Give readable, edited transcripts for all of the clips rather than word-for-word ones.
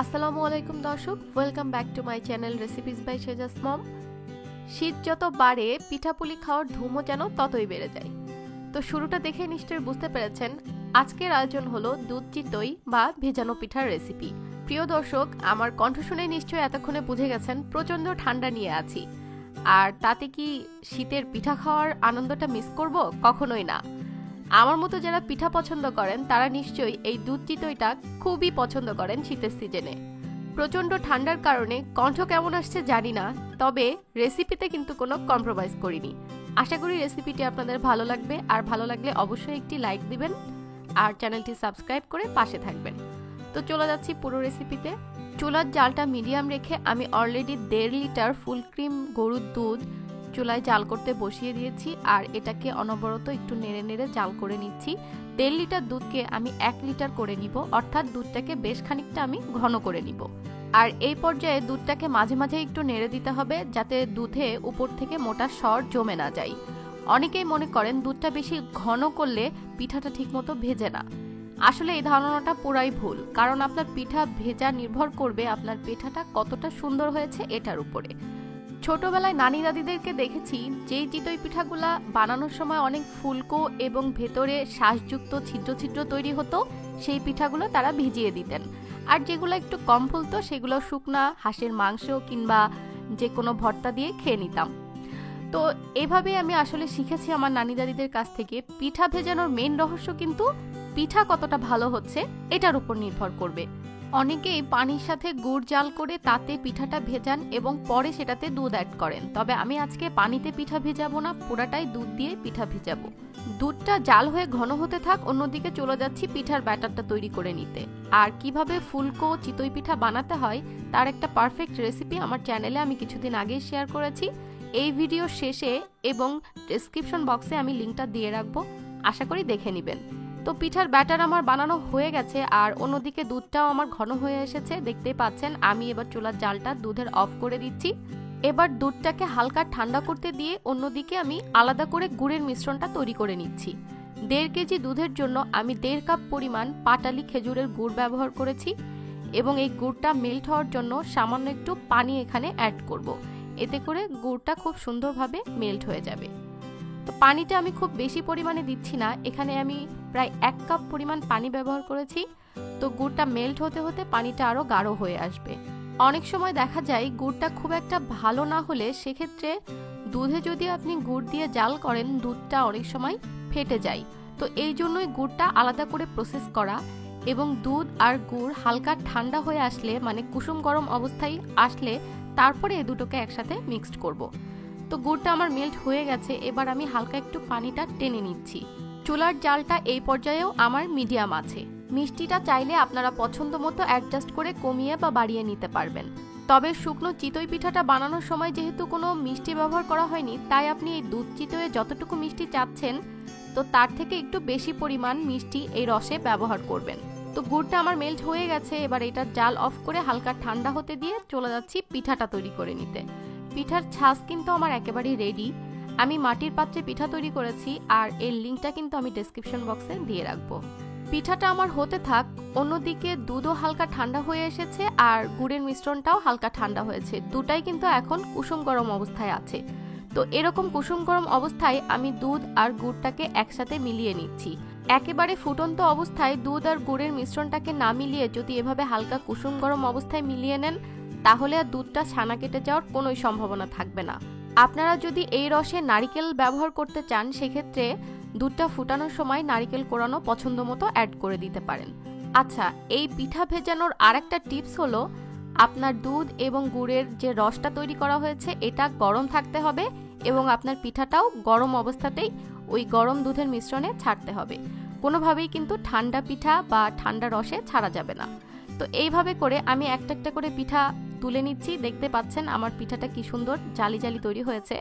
আসসালামু আলাইকুম দর্শক, welcome back to my channel recipes by Shejas mom. শীত যত বাড়ে পিঠাপুলি খাওয়ার ধুমও যেন ততই বেড়ে যায়। তো শুরুটা দেখে নিশ্চয়ই বুঝতে পেরেছেন আজকের আয়োজন হলো দুধ চিতই বা ভেজানো পিঠার রেসিপি। প্রিয় দর্শক, আমার কণ্ঠ শুনে নিশ্চয়ই এতক্ষণে বুঝে গেছেন প্রচন্ড ঠান্ডা নিয়ে আছি, আর তাতে কি শীতের পিঠা খাওয়ার আনন্দটা মিস করব? কখনোই না। আমার মতো যারা পিঠা পছন্দ করেন তারা নিশ্চয়ই এই দুধ চিতইটা খুবই পছন্দ করেন শীতের সিজনে। প্রচন্ড ঠান্ডার কারণে কণ্ঠ কেমন আসছে জানি না, তবে রেসিপিতে কিন্তু কোনো কম্প্রোমাইজ করিনি। আশা করি রেসিপিটি আপনাদের ভালো লাগবে, আর ভালো লাগলে অবশ্যই একটি লাইক দিবেন আর চ্যানেলটি সাবস্ক্রাইব করে পাশে থাকবেন। তো চলে যাচ্ছি পুরো রেসিপিতে। চুলার জালটা মিডিয়াম রেখে আমি অলরেডি 1.5 লিটার ফুল ক্রিম গরুর দুধ চুলায় জাল করতে বসিয়ে দিয়েছি, আর এটাকে অনবরত একটু নেড়ে নেড়ে জাল করে নিচ্ছি। 1.5 লিটার দুধকে আমি 1 লিটার করে নিব, অর্থাৎ দুধটাকে বেশ খানিকটা আমি ঘন করে নিব। আর এই পর্যায়ে দুধটাকে মাঝে মাঝে একটু নেড়ে দিতে হবে যাতে দুধে উপর থেকে মোটা সর জমে না যায়। অনেকেই মনে করেন দুধটা বেশি ঘন করলে পিঠাটা ঠিকমতো ভেজে না। আসলে এই ধারণাটা পুরাই ভুল, কারণ আপনার পিঠা ভেজা নির্ভর করবে আপনার পিঠাটা কতটা সুন্দর হয়েছে এটার উপরে। ছোটবেলায় নানি দাদিদেরকে দেখেছি যেই চিতই পিঠাগুলা বানানোর সময় অনেক ফুলকো এবং ভেতরে শ্বাসযুক্ত ছিদ্র ছিদ্র তৈরি হতো, সেই পিঠাগুলো তারা ভিজিয়ে দিতেন। আর যেগুলো একটু কম ফুলতো সেগুলো শুকনা হাঁসের মাংস কিংবা যে কোনো ভর্তা দিয়ে খেয়ে নিতাম। তো এভাবে আমি আসলে শিখেছি আমার নানি দাদিদের কাছ থেকে। পিঠা ভেজানোর মেইন রহস্য কিন্তু পিঠা কতটা ভালো হচ্ছে এটার উপর নির্ভর করবে। অনেকেই পানির সাথে গুড় জাল করে তাতে পিঠাটা ভেজান এবং পরে সেটাতে দুধ অ্যাড করেন, তবে আমি আজকে পানিতে পিঠা ভেজাবো না, পুরাটাই দুধ দিয়ে পিঠা ভেজাবো। দুধটা জাল হয়ে ঘন হতে থাক, অন্যদিকে চলে যাচ্ছি পিঠার ব্যাটারটা তৈরি করে নিতে। আর কিভাবে ফুলকো চিতই পিঠা বানাতে হয় তার একটা পারফেক্ট রেসিপি আমার চ্যানেলে আমি কিছুদিন আগেই শেয়ার করেছি। এই ভিডিও শেষে এবং ডেসক্রিপশন বক্সে আমি লিঙ্কটা দিয়ে রাখবো, আশা করি দেখে নেবেন। তো পিঠার ব্যাটার আমার বানানো হয়ে গেছে, আর অন্যদিকে দুধটাও আমার ঘন হয়ে এসেছে, দেখতেই পাচ্ছেন। আমি এবার চুলার জালটা দুধের অফ করে দিচ্ছি। এবার দুধটাকে হালকা ঠান্ডা করতে দিয়ে অন্যদিকে আমি আলাদা করে গুড়ের মিশ্রণটা তৈরি করে নিচ্ছি। 1.5 কেজি দুধের জন্য আমি 1.5 কাপ পরিমাণ পাটালি খেজুরের গুড় ব্যবহার করেছি, এবং এই গুড়টা মেল্ট হওয়ার জন্য সামান্য একটু পানি এখানে অ্যাড করব। এতে করে গুড়টা খুব সুন্দরভাবে মেল্ট হয়ে যাবে। তো পানিটা আমি খুব বেশি পরিমাণে দিচ্ছি না, এখানে আমি প্রায় 1 কাপ পরিমাণ পানি ব্যবহার করেছি। তো গুড়টা মেল্ট হতে হতে পানিটা আরো গাঢ় হয়ে আসবে। অনেক সময় দেখা যায় গুড়টা খুব একটা ভালো না হলে সেক্ষেত্রে দুধে যদি আপনি গুড় দিয়ে জাল করেন দুধটা অনেক সময় ফেটে যায়। তো এই জন্যই গুড়টা আলাদা করে প্রসেস করা, এবং দুধ আর গুড় হালকা ঠান্ডা হয়ে আসলে মানে কুসুম গরম অবস্থায় আসলে তারপরে এই দুটোকে একসাথে মিক্সড করব। তো গুড়টা আমার মেল্ট হয়ে গেছে, এবার আমি হালকা একটু পানিটা টেনে নিচ্ছি। চুলার জালটা এই পর্যায়েও আমার মিডিয়াম আছে। মিষ্টিটা চাইলে আপনারা পছন্দ মতো অ্যাডজাস্ট করে কমিয়ে বা বাড়িয়ে নিতে পারবেন। তবে শুকনো চিতই পিঠাটা বানানোর সময় যেহেতু কোনো মিষ্টি ব্যবহার করা হয়নি, তাই আপনি এই দুধ চিতইয়ে যতটুকু মিষ্টি চাচ্ছেন তো তার থেকে একটু বেশি পরিমাণ মিষ্টি এই রসে ব্যবহার করবেন। তো গুড়টা আমার মেল্ট হয়ে গেছে, এবার এটার জাল অফ করে হালকা ঠান্ডা হতে দিয়ে চলে যাচ্ছি পিঠাটা তৈরি করে নিতে। পিঠার ছাঁচ কিন্তু আমার একেবারেই রেডি। আমি মাটির পাত্রে পিঠা তৈরি করেছি, আর এর লিঙ্কটা কিন্তু আমি ডেসক্রিপশন বক্সে দিয়ে রাখবো। পিঠাটা আমার হতে থাক, অন্যদিকে দুধও হালকা ঠান্ডা হয়ে এসেছে আর গুড়ের মিশ্রণটাও হালকা ঠান্ডা হয়েছে। দুটাই কিন্তু এখন কুসুম গরম অবস্থায় আছে। তো এরকম কুসুম গরম অবস্থায় আমি দুধ আর গুড়টাকে একসাথে মিলিয়ে নিচ্ছি। একেবারে ফুটন্ত অবস্থায় দুধ আর গুড়ের মিশ্রণটাকে না মিলিয়ে যদি এভাবে হালকা কুসুম গরম অবস্থায় মিলিয়ে নেন তাহলে আর দুধটা ছানা কেটে যাওয়ার কোনো সম্ভাবনা থাকবে না। আপনারা যদি এই রসে নারিকেল ব্যবহার করতে চান সেক্ষেত্রে দুধটা ফুটানোর সময় নারিকেল কোরানো পছন্দ মতো অ্যাড করে দিতে পারেন। আচ্ছা, এই পিঠা ভেজানোর আরেকটা টিপস হলো আপনার দুধ এবং গুড়ের যে রসটা তৈরি করা হয়েছে এটা গরম থাকতে হবে, এবং আপনার পিঠাটাও গরম অবস্থাতেই ওই গরম দুধের মিশ্রণে ছাড়তে হবে। কোনোভাবেই কিন্তু ঠান্ডা পিঠা বা ঠান্ডা রসে ছাড়া যাবে না। তো এইভাবে করে আমি একটা একটা করে পিঠা তুলে নিচ্ছি। দেখতে পাচ্ছেন আমার পিঠাটা কি সুন্দর জালি জালি তৈরি হয়েছে,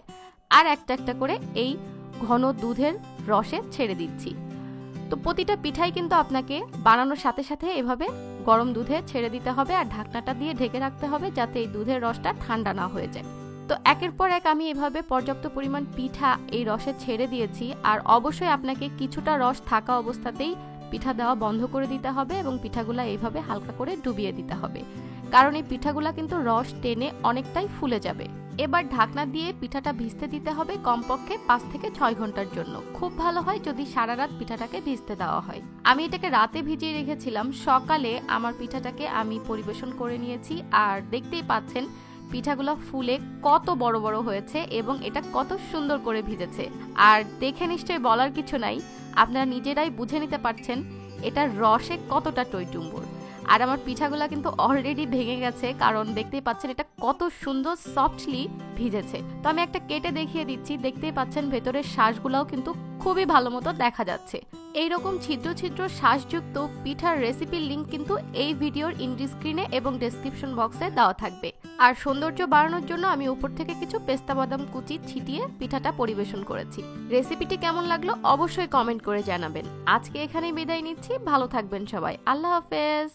আর একটা একটা করে এই ঘন দুধের রসে ছেড়ে দিচ্ছি। তো প্রতিটা পিঠাই কিন্তু আপনাকে বানানোর সাথে সাথে এভাবে গরম দুধে ছেড়ে দিতে হবে, আর ঢাকনাটা দিয়ে ঢেকে রাখতে হবে যাতে এই দুধের রসটা ঠান্ডা না হয়ে যায়। তো একের পর এক আমি এভাবে পর্যাপ্ত পরিমাণ পিঠা এই রসে ছেড়ে দিয়েছি, আর অবশ্যই আপনাকে কিছুটা রস থাকা অবস্থাতেই পিঠা দেওয়া বন্ধ করে দিতে হবে এবং পিঠাগুলা এইভাবে হালকা করে ডুবিয়ে দিতে হবে। কারণ এই পিঠাগুলা কিন্তু রস টেনে অনেকটাই ফুলে যাবে। এবার ঢাকনা দিয়ে পিঠাটা ভিজতে দিতে হবে কমপক্ষে 5 থেকে 6 ঘন্টার জন্য। খুব ভালো হয় যদি সারা রাত পিঠাটাকে ভিজতে দেওয়া হয়। আমি এটাকে রাতে ভিজিয়ে রেখেছিলাম, সকালে আমার পিঠাটাকে আমি পরিবেশন করে নিয়েছি। আর দেখতেই পাচ্ছেন পিঠাগুলো ফুলে কত বড় বড় হয়েছে এবং এটা কত সুন্দর করে ভিজেছে। আর দেখে নিশ্চয়ই বলার কিছু নাই, আপনারা নিজেরাই বুঝে নিতে পারছেন এটা রসে কতটা টইটুম্বুর। আর আমার পিঠাগুলা কিন্তু অলরেডি ভেঙে গেছে, কারণ দেখতেই পাচ্ছেন এটা কত সুন্দর সফটলি ভিজেছে। তো আমি একটা কেটে দেখিয়ে দিচ্ছি, দেখতেই পাচ্ছেন ভেতরের শ্বাসগুলাও কিন্তু খুবই ভালো মতো দেখা যাচ্ছে। এইরকম ছিদ্র ছিদ্র শ্বাসযুক্ত পিঠার রেসিপির লিংক কিন্তু এই ভিডিওর ইন্ডি স্ক্রিনে এবং ডেসক্রিপশন বক্সে দেওয়া থাকবে। আর সৌন্দর্য বাড়ানোর জন্য আমি উপর থেকে কিছু পেস্তা বাদাম কুচি ছিটিয়ে পিঠাটা পরিবেশন করেছি। রেসিপিটি কেমন লাগলো অবশ্যই কমেন্ট করে জানাবেন। আজকে এখানেই বিদায় নিচ্ছি, ভালো থাকবেন সবাই, আল্লাহ হাফেজ।